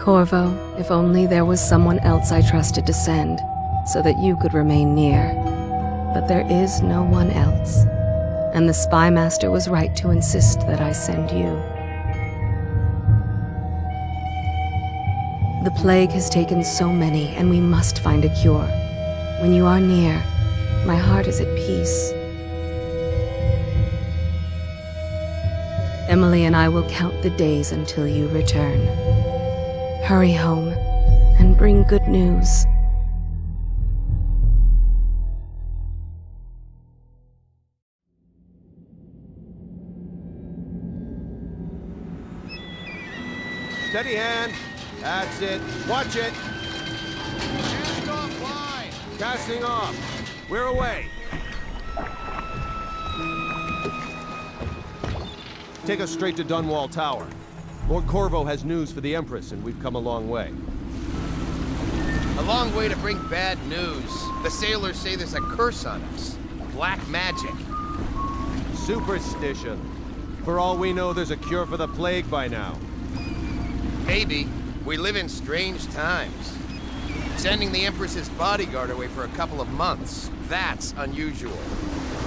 Corvo, if only there was someone else I trusted to send, so that you could remain near. But there is no one else, and the Spy Master was right to insist that I send you. The plague has taken so many, and we must find a cure. When you are near, my heart is at peace. Emily and I will count the days until you return. Hurry home, and bring good news. Steady hand. That's it. Watch it. Cast off line. Casting off. We're away. Take us straight to Dunwall Tower. Lord Corvo has news for the Empress, and we've come a long way. A long way to bring bad news. The sailors say there's a curse on us. Black magic. Superstition. For all we know, there's a cure for the plague by now. Maybe. We live in strange times. Sending the Empress's bodyguard away for a couple of months. That's unusual.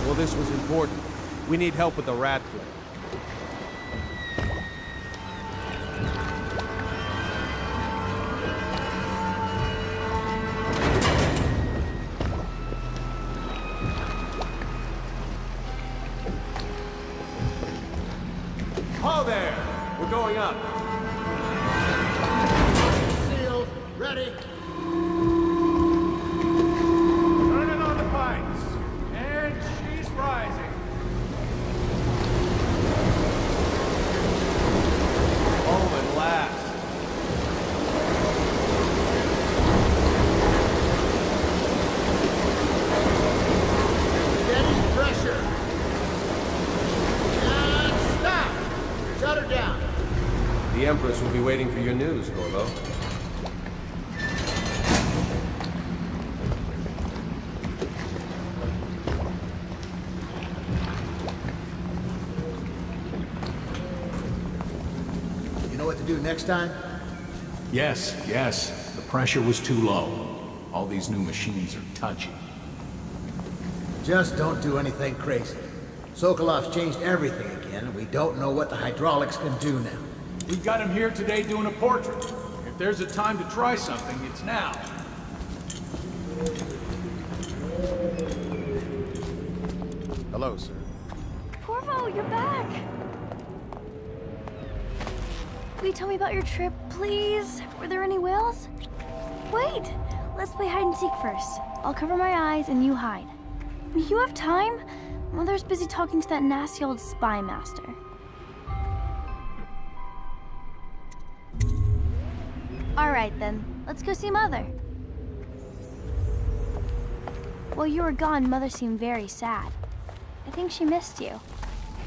Well, this was important. We need help with the rat plague. Ho there! We're going up. Sealed. Ready. Turning on the pipes. And she's rising. Home at last. Steady pressure. And stop. Shut her down. The Empress will be waiting for your news, Corvo. You know what to do next time? Yes, yes. The pressure was too low. All these new machines are touchy. Just don't do anything crazy. Sokolov's changed everything again, and we don't know what the hydraulics can do now. We got him here today doing a portrait. If there's a time to try something, it's now. Hello, sir. Corvo, you're back! Will you tell me about your trip, please? Were there any whales? Wait! Let's play hide and seek first. I'll cover my eyes and you hide. You have time? Mother's busy talking to that nasty old spy master. Alright then, let's go see Mother. While you were gone, Mother seemed very sad. I think she missed you.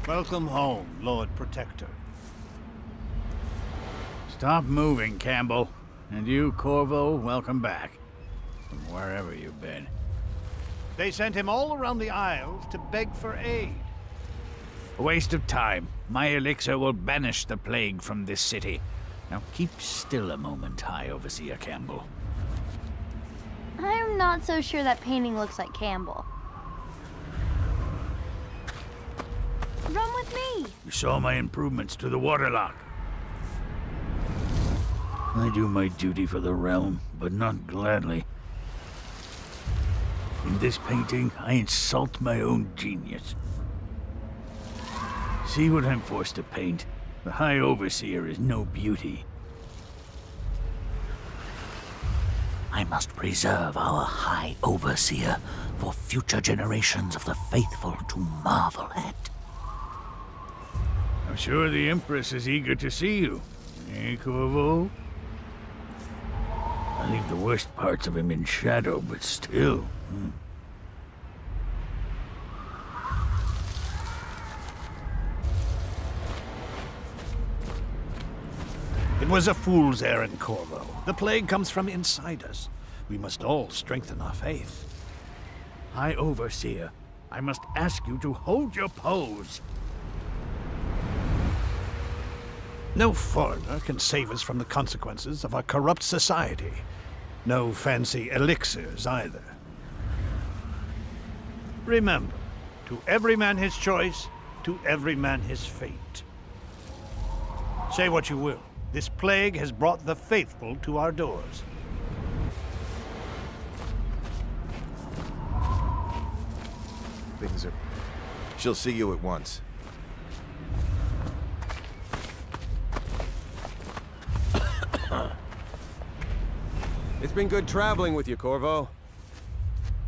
Welcome home, Lord Protector. Stop moving, Campbell. And you, Corvo, welcome back. From wherever you've been. They sent him all around the Isles to beg for aid. A waste of time. My elixir will banish the plague from this city. Now keep still a moment, High Overseer Campbell. I'm not so sure that painting looks like Campbell. Run with me! You saw my improvements to the waterlock. I do my duty for the realm, but not gladly. In this painting, I insult my own genius. See what I'm forced to paint? The High Overseer is no beauty. I must preserve our High Overseer for future generations of the faithful to marvel at. I'm sure the Empress is eager to see you. Eh, Corvo? I leave the worst parts of him in shadow, but still. It was a fool's errand, Corvo. The plague comes from inside us. We must all strengthen our faith. High Overseer, I must ask you to hold your pose. No foreigner can save us from the consequences of our corrupt society. No fancy elixirs either. Remember, to every man his choice, to every man his fate. Say what you will, this plague has brought the faithful to our doors. Things are... She'll see you at once. It's been good traveling with you, Corvo.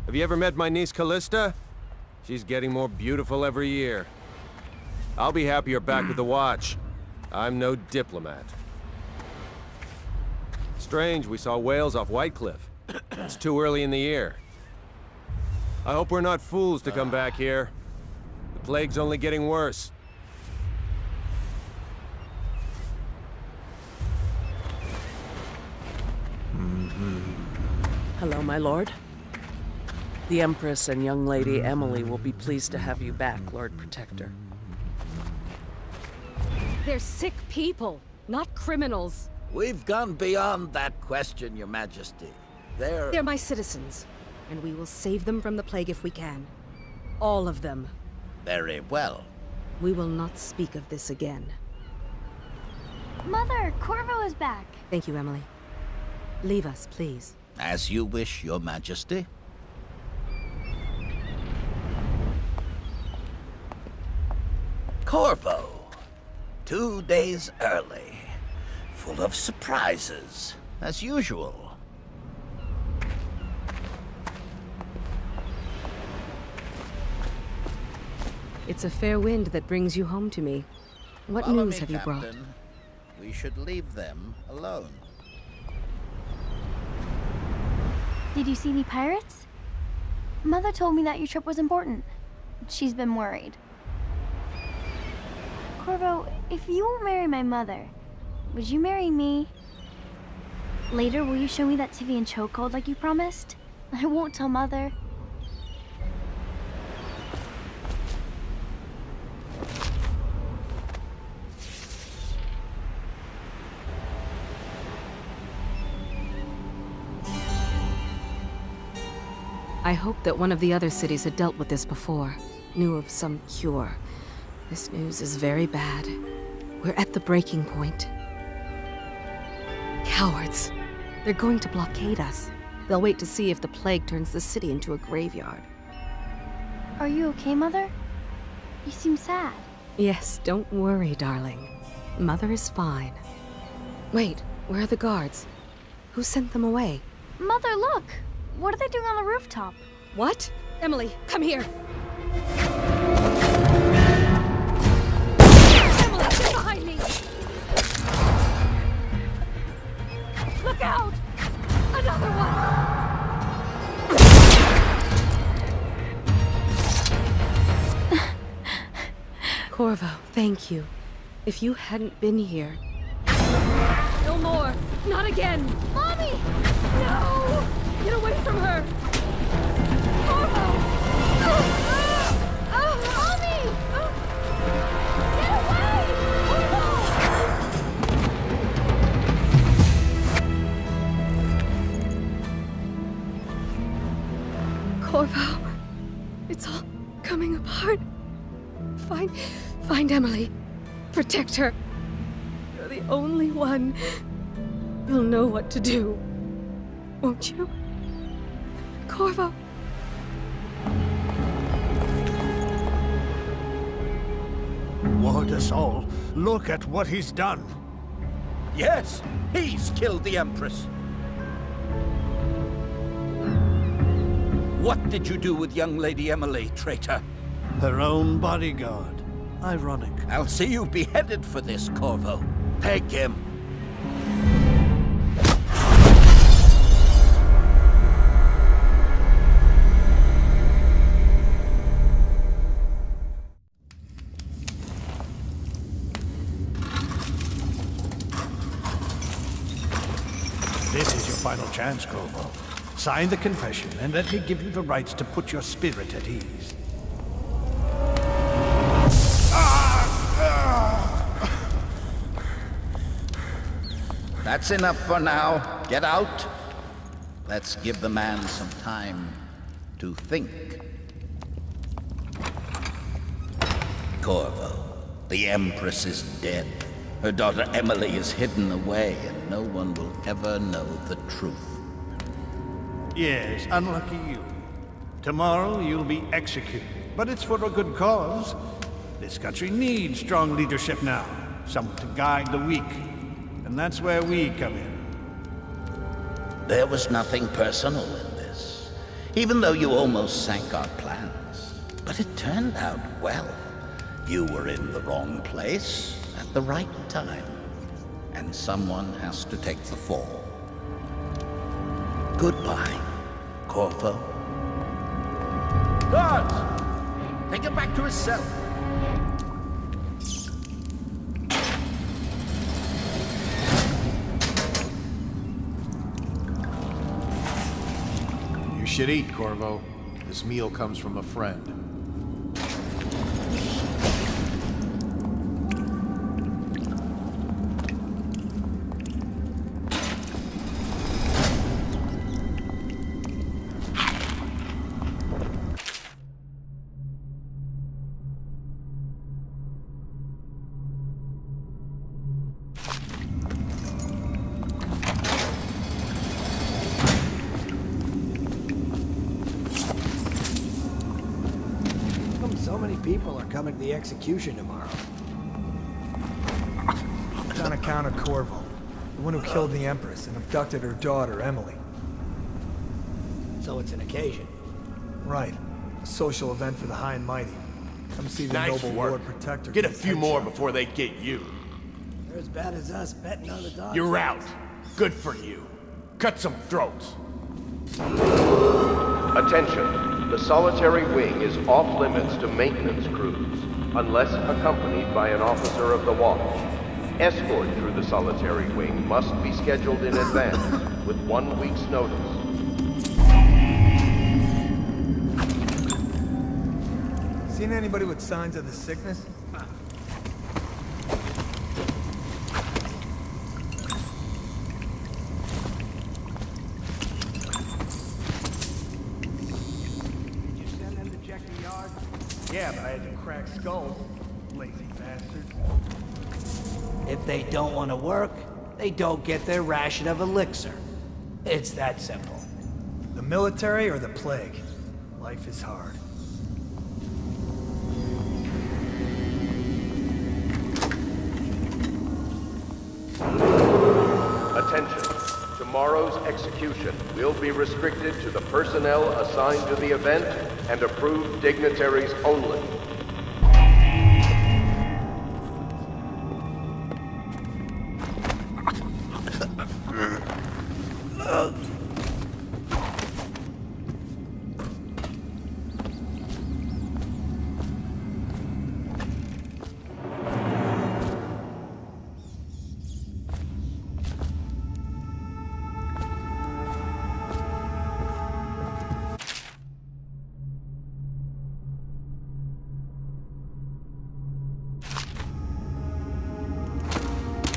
Have you ever met my niece Callista? She's getting more beautiful every year. I'll be happy you're back with the Watch. I'm no diplomat. Strange we saw whales off White Cliff. It's too early in the year. I hope we're not fools to come back here. The plague's only getting worse. Hello, my lord. The Empress and young Lady Emily will be pleased to have you back, Lord Protector. They're sick people, not criminals. We've gone beyond that question, Your Majesty. They're my citizens, and we will save them from the plague if we can. All of them. Very well. We will not speak of this again. Mother, Corvo is back. Thank you, Emily. Leave us, please. As you wish, Your Majesty. Corvo. 2 days early. Full of surprises, as usual. It's a fair wind that brings you home to me. What Follow news me, have you brought? Captain. We should leave them alone. Did you see any pirates? Mother told me that your trip was important. She's been worried. Corvo, if you won't marry my mother, would you marry me? Later, will you show me that Tivian chokehold like you promised? I won't tell Mother. I hoped that one of the other cities had dealt with this before, knew of some cure. This news is very bad. We're at the breaking point. Cowards. They're going to blockade us. They'll wait to see if the plague turns the city into a graveyard. Are you okay, Mother? You seem sad. Yes, don't worry, darling. Mother is fine. Wait, where are the guards? Who sent them away? Mother, look! What are they doing on the rooftop? What? Emily, come here! Emily, get behind me! Look out! Another one! Corvo, thank you. If you hadn't been here... No more! Not again! Mommy! No! Get away from her! Corvo! Mommy! Get away! Corvo, it's all coming apart. Find Emily. Protect her. You're the only one. You'll know what to do. Won't you? Corvo. Ward us all. Look at what he's done. Yes, he's killed the Empress. What did you do with young Lady Emily, traitor? Her own bodyguard. Ironic. I'll see you beheaded for this, Corvo. Peg him. This is your final chance, Corvo. Sign the confession, and let me give you the rights to put your spirit at ease. That's enough for now. Get out. Let's give the man some time to think. Corvo, the Empress is dead. Her daughter Emily is hidden away, and no one will ever know the truth. Yes, unlucky you. Tomorrow you'll be executed, but it's for a good cause. This country needs strong leadership now, someone to guide the weak. And that's where we come in. There was nothing personal in this, even though you almost sank our plans. But it turned out well. You were in the wrong place at the right time, and someone has to take the fall. Goodbye, Corvo. Guards! Take him back to his cell. You should eat, Corvo. This meal comes from a friend. So many people are coming to the execution tomorrow. It's on account of Corvo, the one who killed the Empress and abducted her daughter, Emily. So it's an occasion. Right. A social event for the high and mighty. Come see the Nice noble work. Lord Protector. Get a his few head more shot. before they get you. They're as bad as us betting on the dogs. You're out. Good for you. Cut some throats. Attention. The solitary wing is off limits to maintenance crews, unless accompanied by an officer of the watch. Escort through the solitary wing must be scheduled in advance, with 1 week's notice. Seen anybody with signs of the sickness? Yeah, but I had to crack skulls. Lazy bastards. If they don't want to work, they don't get their ration of elixir. It's that simple. The military or the plague? Life is hard. Attention. Tomorrow's execution will be restricted to the personnel assigned to the event and approved dignitaries only.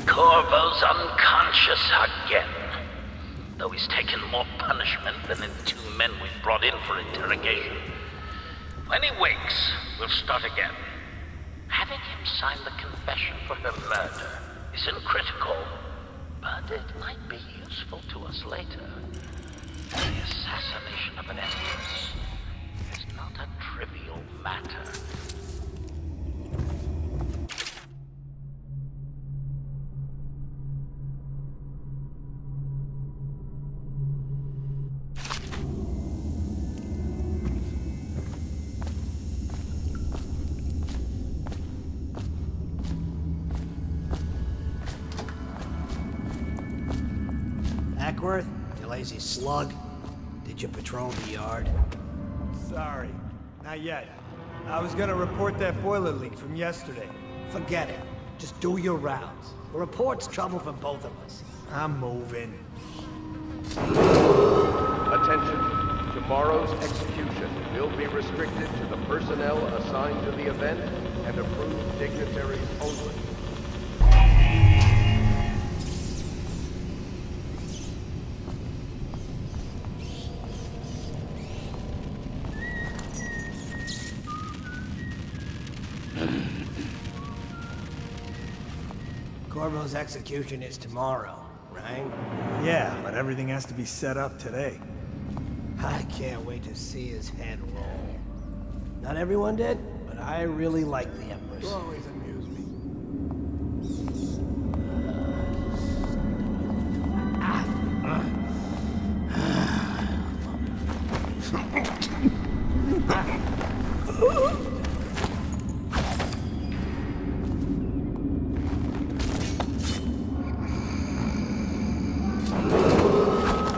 Corvo's unconscious again. Though he's taken more punishment than the 2 men we brought in for interrogation. When he wakes, we'll start again. Having him sign the confession for her murder isn't critical, but it might be useful to us later. The assassination of an empress is not a trivial matter. Ackworth, you lazy slug. Did you patrol the yard? Sorry, not yet. I was gonna report that boiler leak from yesterday. Forget it. Just do your rounds. A report's trouble for both of us. I'm moving. Attention. Tomorrow's execution will be restricted to the personnel assigned to the event and approved dignitaries only. Corvo's execution is tomorrow, right? Yeah, but everything has to be set up today. I can't wait to see his head roll. Not everyone did, but I really like the Empress. You always amuse me.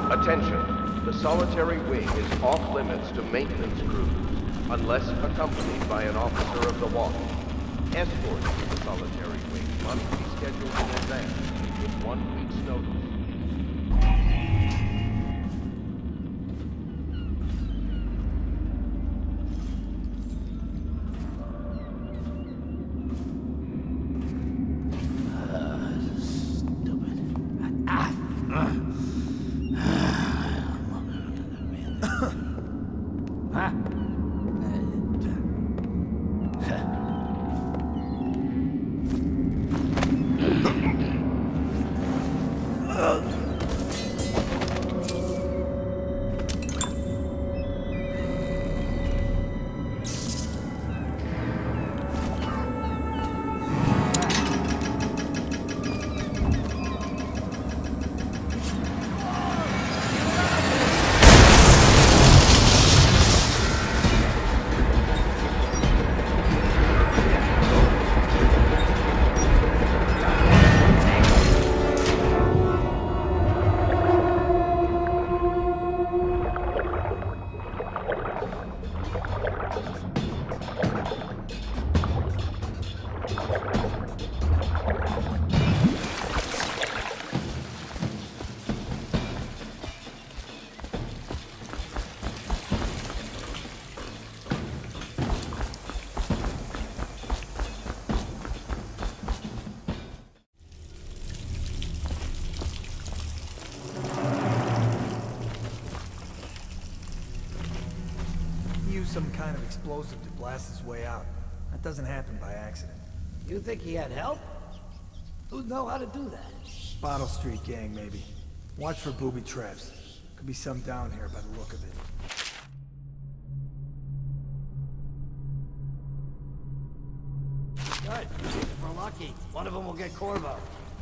Attention, the solitary wing is off limits to maintenance crews, unless accompanied by an officer of the watch. Escort to the solitary wing must be scheduled in advance, with 1 week's notice. Some kind of explosive to blast his way out. That doesn't happen by accident. You think he had help? Who'd know how to do that? Bottle Street gang, maybe. Watch for booby traps. Could be some down here by the look of it. Good. If we're lucky, one of them will get Corvo.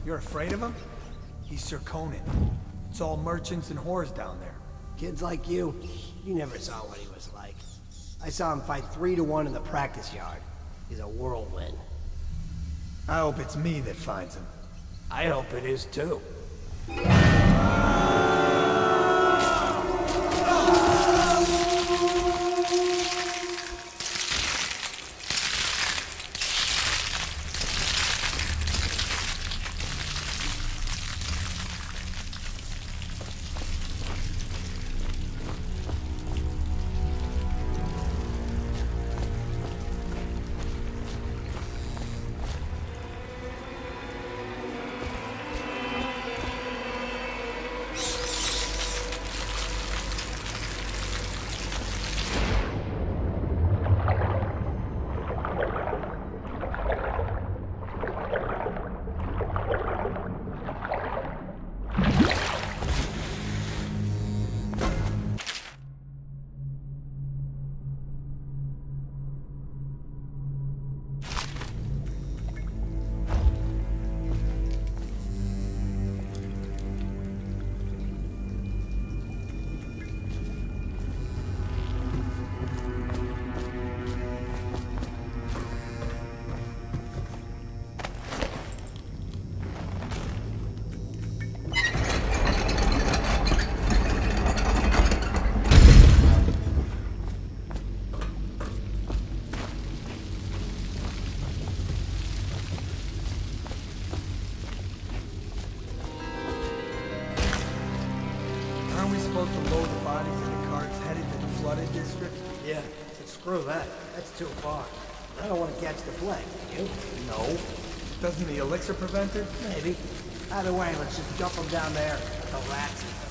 You're afraid of him? He's Sir Conan. It's all merchants and whores down there. Kids like you never saw what he was like. I saw him fight 3 to 1 in the practice yard. He's a whirlwind. I hope it's me that finds him. I hope it is too. Yeah, but screw that. That's too far. I don't want to catch the plague, do you? No. Doesn't the elixir prevent it? Maybe. Either way, let's just dump them down there. The rats eat them.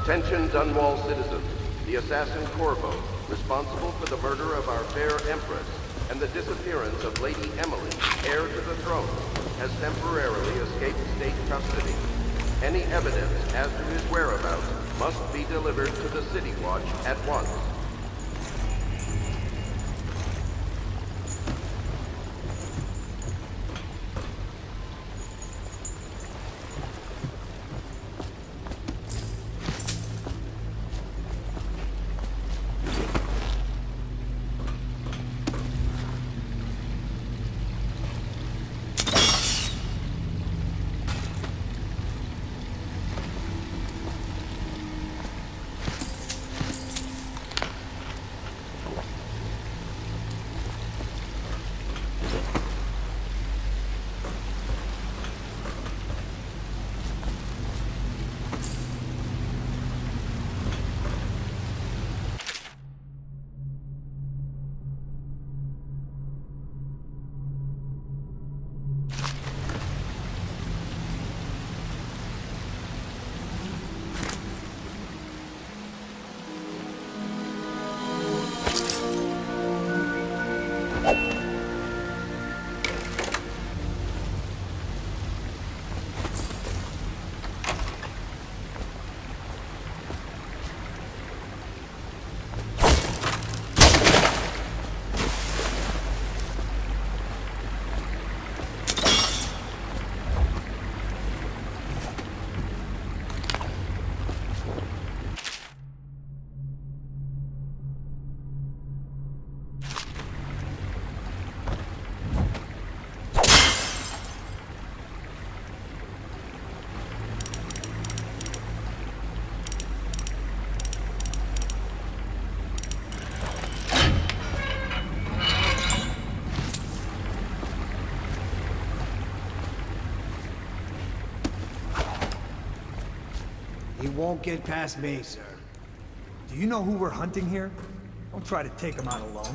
Attention Dunwall citizens. The assassin Corvo, responsible for the murder of our fair Empress and the disappearance of Lady Emily, heir to the throne, has temporarily escaped state custody. Any evidence as to his whereabouts must be delivered to the City Watch at once. He won't get past me, sir. Do you know who we're hunting here? Don't try to take him out alone.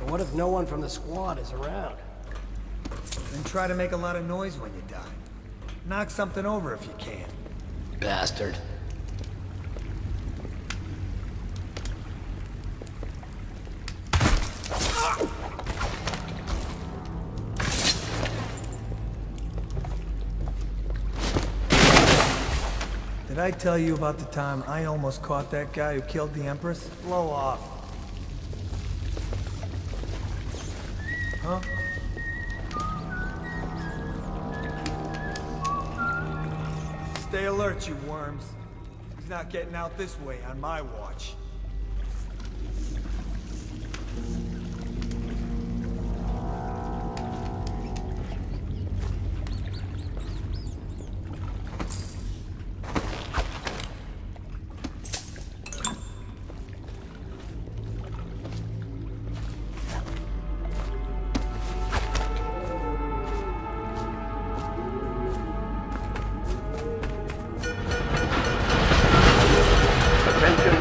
But what if no one from the squad is around? Then try to make a lot of noise when you die. Knock something over if you can. Bastard. Did I tell you about the time I almost caught that guy who killed the Empress? Blow off. Huh? Stay alert, you worms. He's not getting out this way on my watch.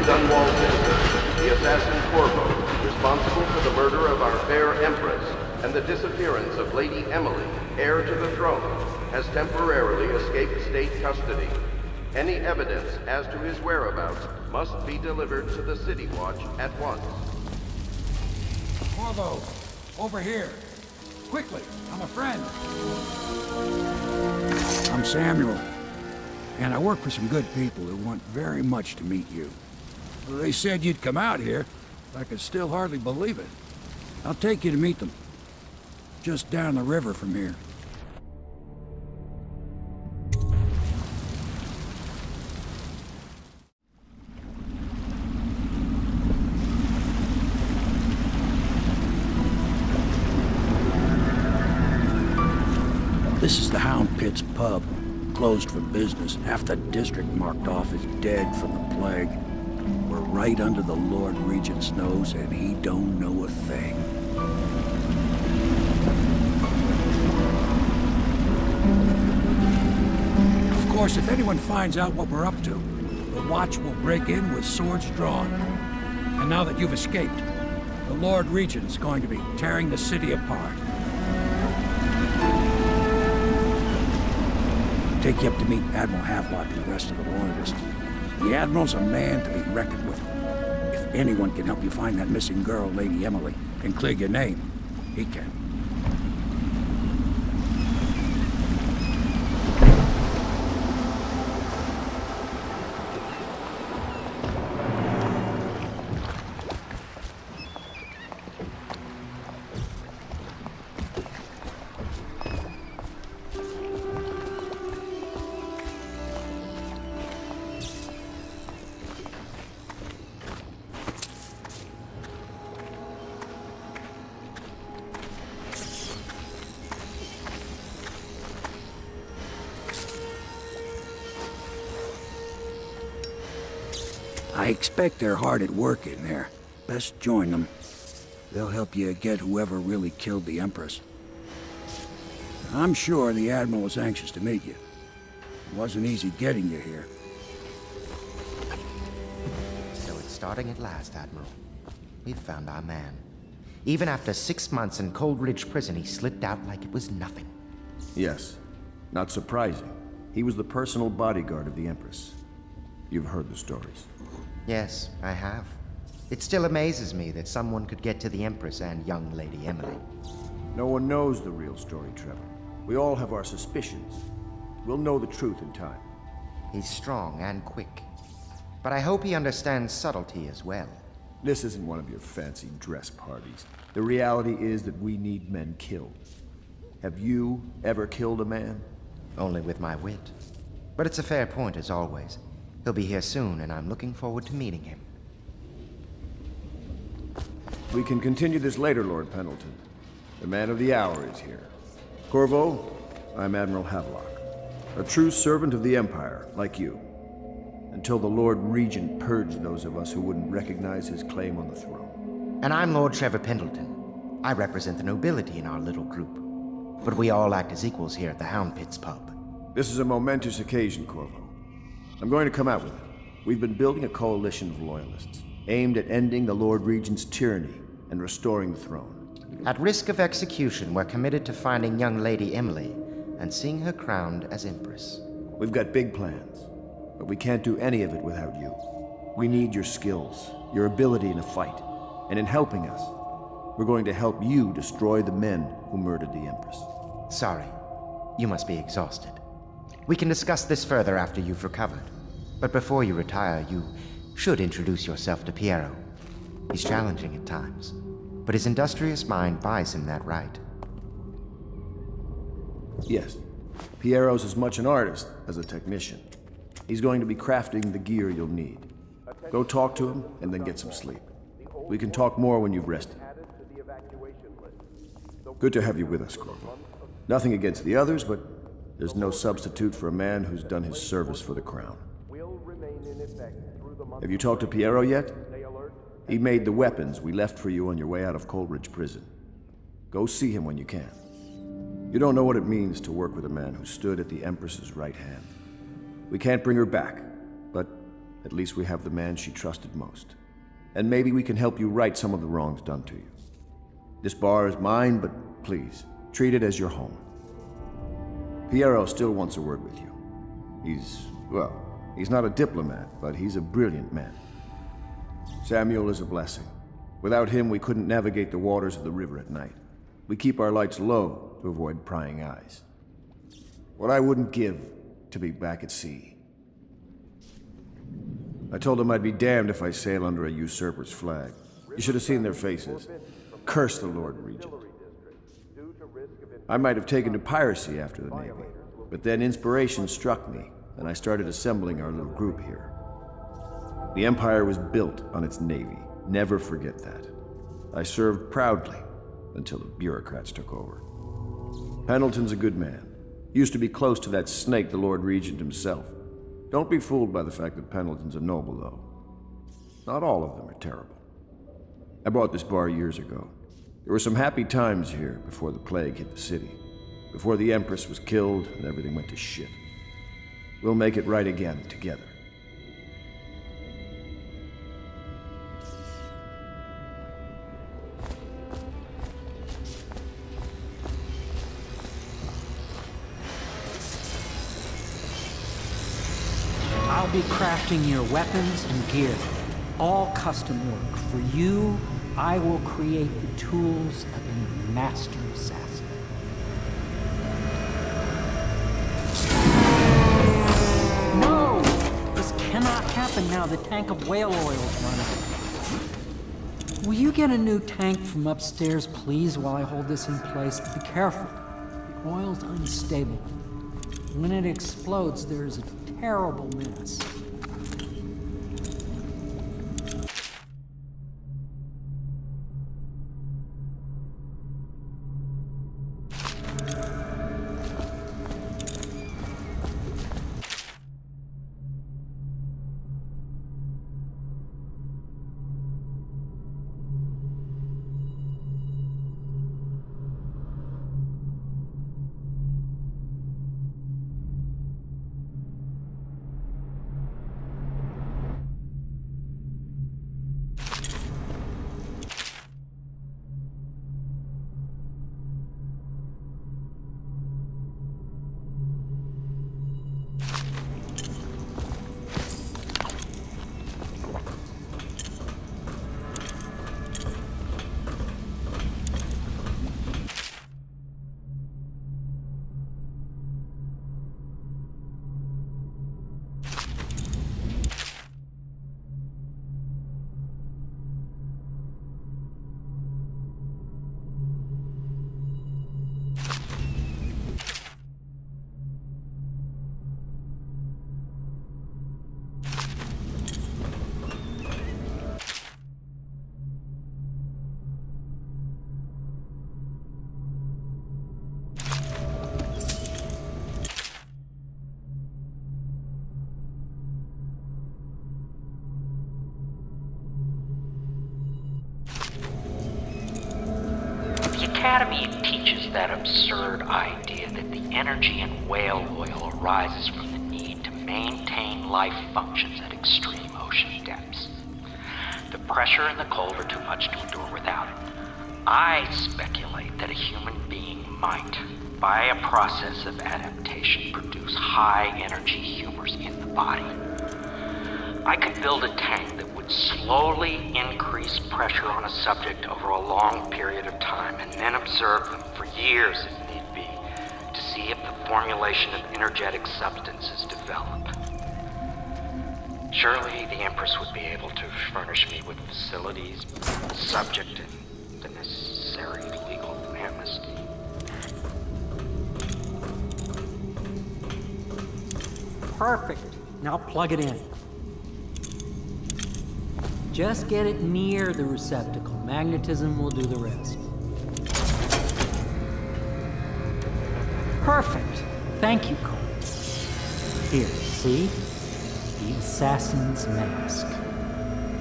Dunwall citizens, the assassin Corvo, responsible for the murder of our fair Empress and the disappearance of Lady Emily, heir to the throne, has temporarily escaped state custody. Any evidence as to his whereabouts must be delivered to the City Watch at once. Corvo, over here. Quickly, I'm a friend. I'm Samuel, and I work for some good people who want very much to meet you. They said you'd come out here. I could still hardly believe it. I'll take you to meet them. Just down the river from here. This is the Hound Pit's pub. Closed for business. Half the district marked off as dead from the plague. We're right under the Lord Regent's nose, and he don't know a thing. Of course, if anyone finds out what we're up to, the Watch will break in with swords drawn. And now that you've escaped, the Lord Regent's going to be tearing the city apart. Take you up to meet Admiral Havelock and the rest of the Loyalists. The Admiral's a man to be reckoned with. If anyone can help you find that missing girl, Lady Emily, and clear your name, he can. I expect they're hard at work in there. Best join them. They'll help you get whoever really killed the Empress. I'm sure the Admiral was anxious to meet you. It wasn't easy getting you here. So it's starting at last, Admiral. We've found our man. Even after 6 months in Cold Ridge Prison, he slipped out like it was nothing. Yes. Not surprising. He was the personal bodyguard of the Empress. You've heard the stories. Yes, I have. It still amazes me that someone could get to the Empress and young Lady Emily. No one knows the real story, Trevor. We all have our suspicions. We'll know the truth in time. He's strong and quick. But I hope he understands subtlety as well. This isn't one of your fancy dress parties. The reality is that we need men killed. Have you ever killed a man? Only with my wit. But it's a fair point as always. He'll be here soon, and I'm looking forward to meeting him. We can continue this later, Lord Pendleton. The man of the hour is here. Corvo, I'm Admiral Havelock. A true servant of the Empire, like you. Until the Lord Regent purged those of us who wouldn't recognize his claim on the throne. And I'm Lord Trevor Pendleton. I represent the nobility in our little group. But we all act as equals here at the Hound Pits pub. This is a momentous occasion, Corvo. I'm going to come out with it. We've been building a coalition of loyalists, aimed at ending the Lord Regent's tyranny and restoring the throne. At risk of execution, we're committed to finding young Lady Emily and seeing her crowned as Empress. We've got big plans, but we can't do any of it without you. We need your skills, your ability in a fight, and in helping us, we're going to help you destroy the men who murdered the Empress. Sorry, you must be exhausted. We can discuss this further after you've recovered. But before you retire, you should introduce yourself to Piero. He's challenging at times, but his industrious mind buys him that right. Yes, Piero's as much an artist as a technician. He's going to be crafting the gear you'll need. Go talk to him, and then get some sleep. We can talk more when you've rested. Good to have you with us, Corvo. Nothing against the others, but there's no substitute for a man who's done his service for the crown. Have you talked to Piero yet? He made the weapons we left for you on your way out of Cold Ridge Prison. Go see him when you can. You don't know what it means to work with a man who stood at the Empress's right hand. We can't bring her back, but at least we have the man she trusted most. And maybe we can help you right some of the wrongs done to you. This bar is mine, but please, treat it as your home. Piero still wants a word with you. He's not a diplomat, but he's a brilliant man. Samuel is a blessing. Without him, we couldn't navigate the waters of the river at night. We keep our lights low to avoid prying eyes. What I wouldn't give to be back at sea. I told them I'd be damned if I sail under a usurper's flag. You should have seen their faces. Curse the Lord Regent. I might have taken to piracy after the Navy, but then inspiration struck me, and I started assembling our little group here. The Empire was built on its Navy. Never forget that. I served proudly until the bureaucrats took over. Pendleton's a good man. Used to be close to that snake, the Lord Regent himself. Don't be fooled by the fact that Pendleton's a noble, though. Not all of them are terrible. I bought this bar years ago. There were some happy times here before the plague hit the city. Before the Empress was killed and everything went to shit. We'll make it right again, together. I'll be crafting your weapons and gear. All custom work. For you, I will create the tools of a master assassin. No! This cannot happen now. The tank of whale oil is running. Will you get a new tank from upstairs, please, while I hold this in place? Be careful. The oil's unstable. When it explodes, there's a terrible mess. The Academy teaches that absurd idea that the energy in whale oil arises from the need to maintain life functions at extreme ocean depths. The pressure and the cold are too much to endure without it. I speculate that a human being might, by a process of adaptation, produce high-energy humors in the body. I could build a tank that would slowly increase pressure on a subject over a long period of time and then observe them for years if need be to see if the formulation of energetic substances develop. Surely the Empress would be able to furnish me with facilities, subject, and the necessary legal amnesty. Perfect. Now plug it in. Just get it near the receptacle. Magnetism will do the rest. Perfect. Thank you, Cole. Here, see? The assassin's mask.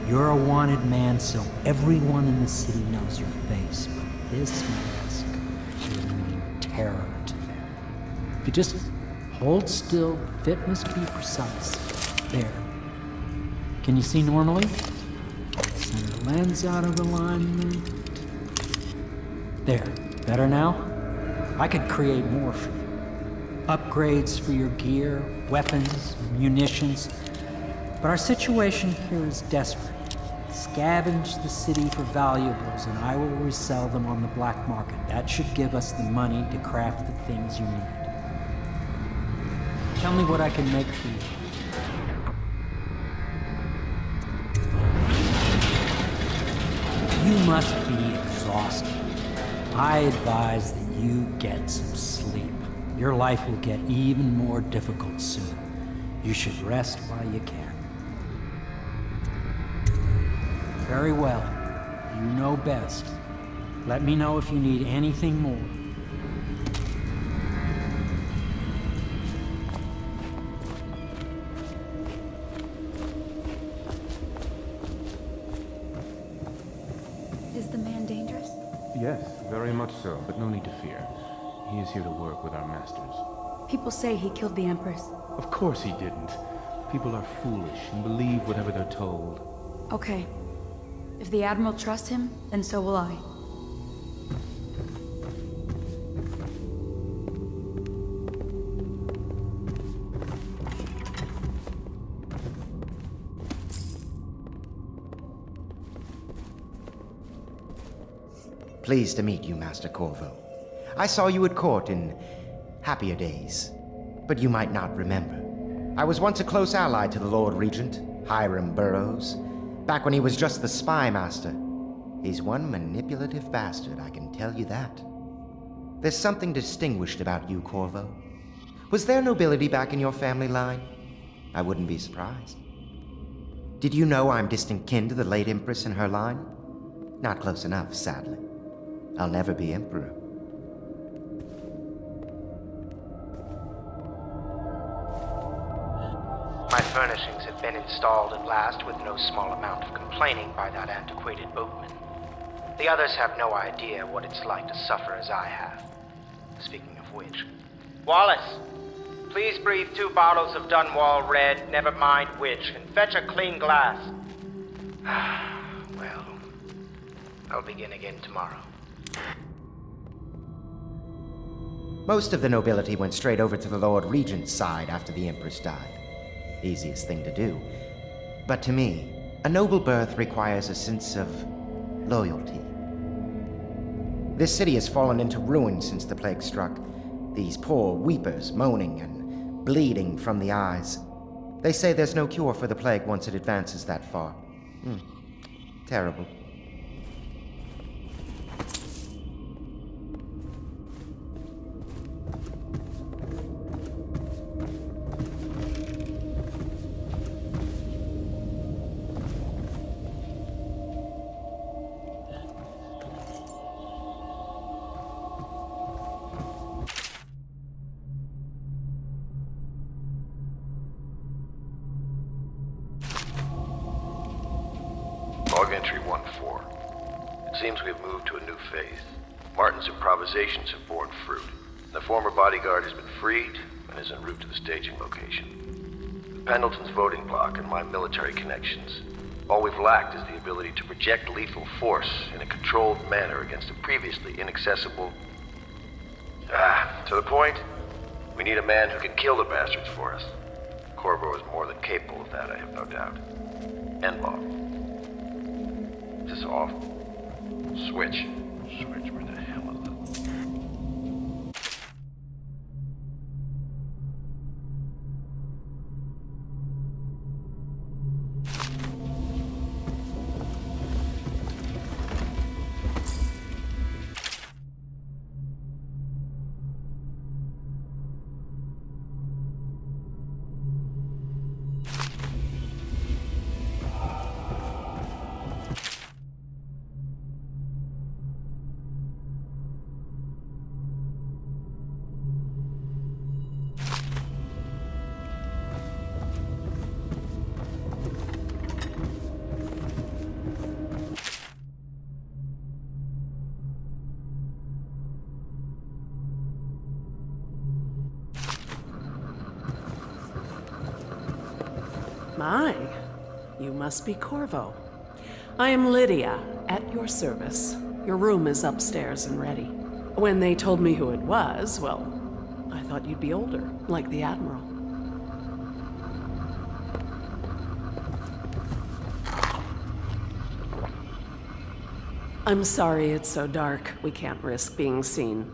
You're a wanted man, so everyone in the city knows your face, but this mask will mean terror to them. If you just hold still, the fit must be precise. There. Can you see normally? Send the lens out of alignment. There. Better now? I could create more for you. Upgrades for your gear, weapons, munitions. But our situation here is desperate. Scavenge the city for valuables and I will resell them on the black market. That should give us the money to craft the things you need. Tell me what I can make for you. You must be exhausted. I advise that you get some sleep. Your life will get even more difficult soon. You should rest while you can. Very well. You know best. Let me know if you need anything more. Is the man dangerous? Yes, very much so, but no need to fear. He is here to work with our masters. People say he killed the Empress. Of course he didn't. People are foolish and believe whatever they're told. Okay. If the Admiral trusts him, then so will I. Pleased to meet you, Master Corvo. I saw you at court in happier days, but you might not remember. I was once a close ally to the Lord Regent, Hiram Burroughs, back when he was just the spy master. He's one manipulative bastard, I can tell you that. There's something distinguished about you, Corvo. Was there nobility back in your family line? I wouldn't be surprised. Did you know I'm distant kin to the late Empress and her line? Not close enough, sadly. I'll never be Emperor. My furnishings have been installed at last with no small amount of complaining by that antiquated boatman. The others have no idea what it's like to suffer as I have. Speaking of which... Wallace! Please breathe 2 bottles of Dunwall Red, never mind which, and fetch a clean glass. Well, I'll begin again tomorrow. Most of the nobility went straight over to the Lord Regent's side after the Empress died. Easiest thing to do. But to me, a noble birth requires a sense of loyalty. This city has fallen into ruin since the plague struck. These poor weepers moaning and bleeding from the eyes. They say there's no cure for the plague once it advances that far. Terrible. Log entry 1-4. It seems we have moved to a new phase. Martin's improvisations have borne fruit. The former bodyguard has been freed and is en route to the staging location. With Pendleton's voting block and my military connections, all we've lacked is the ability to project lethal force in a controlled manner against a previously inaccessible... to the point, we need a man who can kill the bastards for us. Corvo is more than capable of that, I have no doubt. End log. Is this off? Switch. Switch, where the hell is it? My, you must be Corvo. I am Lydia, at your service. Your room is upstairs and ready. When they told me who it was, well, I thought you'd be older, like the Admiral. I'm sorry it's so dark. We can't risk being seen.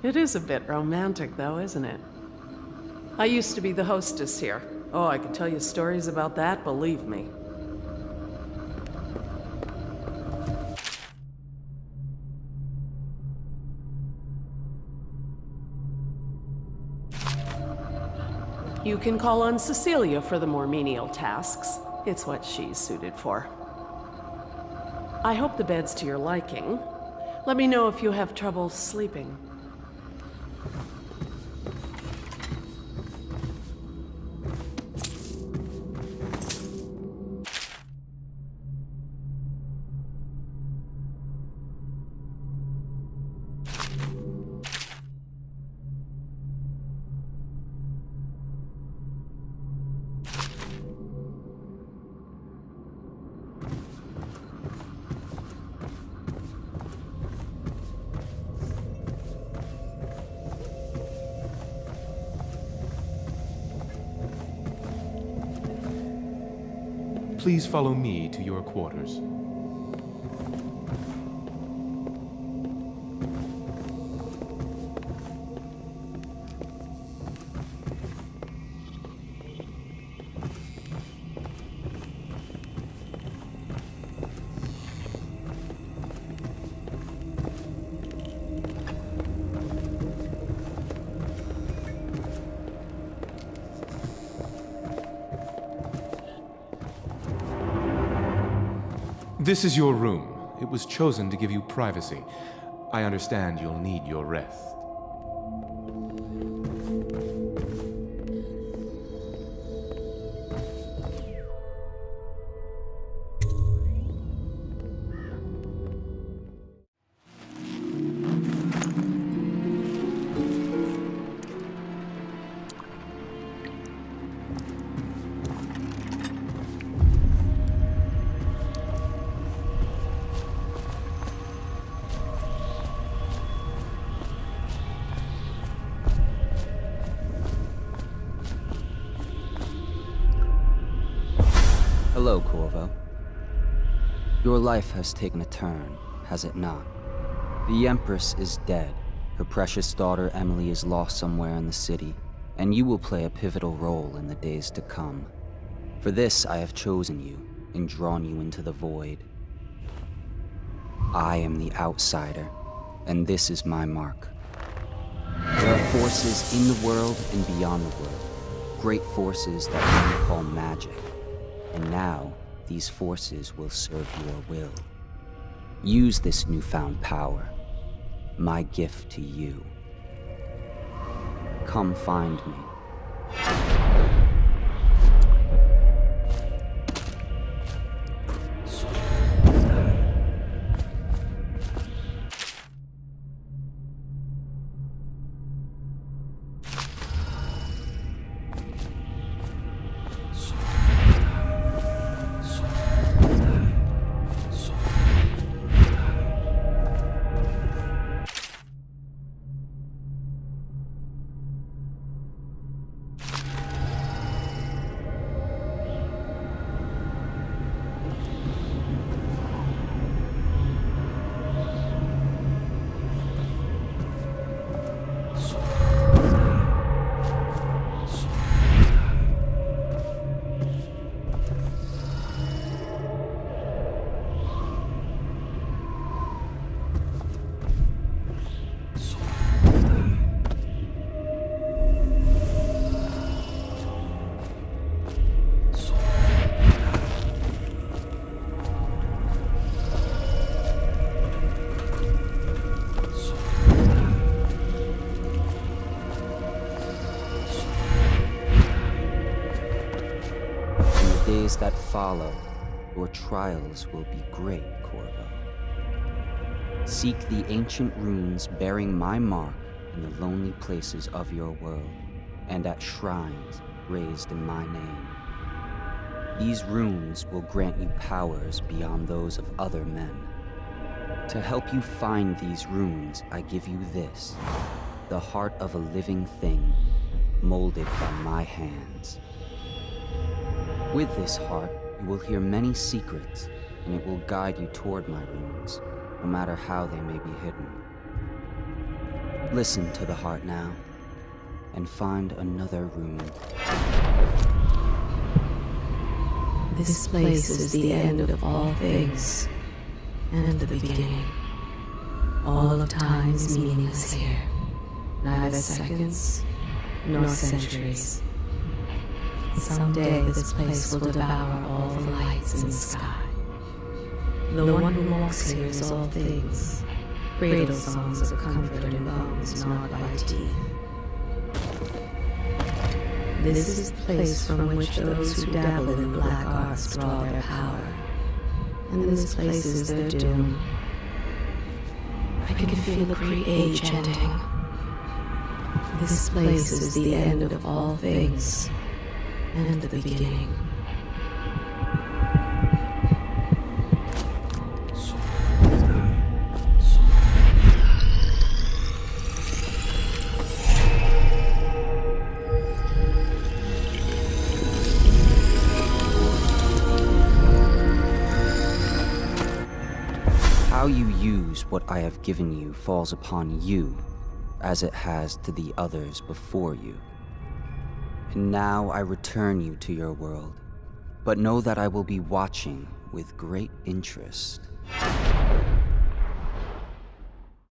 It is a bit romantic, though, isn't it? I used to be the hostess here. Oh, I could tell you stories about that, believe me. You can call on Cecilia for the more menial tasks. It's what she's suited for. I hope the bed's to your liking. Let me know if you have trouble sleeping. Please follow me to your quarters. This is your room. It was chosen to give you privacy. I understand you'll need your rest. Hello, Corvo. Your life has taken a turn, has it not? The Empress is dead. Her precious daughter Emily is lost somewhere in the city, and you will play a pivotal role in the days to come. For this, I have chosen you and drawn you into the void. I am the outsider, and this is my mark. There are forces in the world and beyond the world, great forces that men call magic. And now, these forces will serve your will. Use this newfound power, my gift to you. Come find me. That follow, your trials will be great, Corvo. Seek the ancient runes bearing my mark in the lonely places of your world, and at shrines raised in my name. These runes will grant you powers beyond those of other men. To help you find these runes, I give you this, the heart of a living thing, molded by my hands. With this heart, you will hear many secrets, and it will guide you toward my runes, no matter how they may be hidden. Listen to the heart now, and find another rune. This place is the end of all things, and the beginning. All of time is meaningless here, neither seconds nor centuries. Someday this place will devour all the lights in the sky. The one who walks here is all things, cradle songs of comfort in bones gnawed by teeth. This is the place from which those who dabble in black arts draw their power. And this place is their doom. I can feel a great age ending. This place is the end of all things, and the beginning. How you use what I have given you falls upon you, as it has to the others before you. And now I return you to your world, but know that I will be watching with great interest.